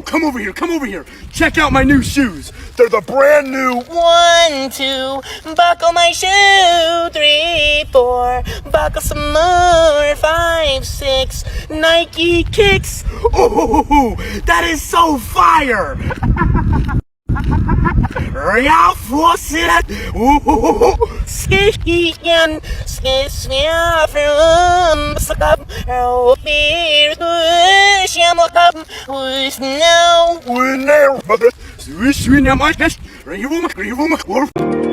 come over here, come over here. Check out my new shoes. They're the brand new 1, 2, buckle my shoe. 3, 4, buckle some more. 5, 6, Nike kicks. Oh, that is so fire! Ralph Fawcett! Skian, skisvia from Sakab, Beer, Shamakab, who's now. We're now, mother. Swish, we now, my best. Are you on my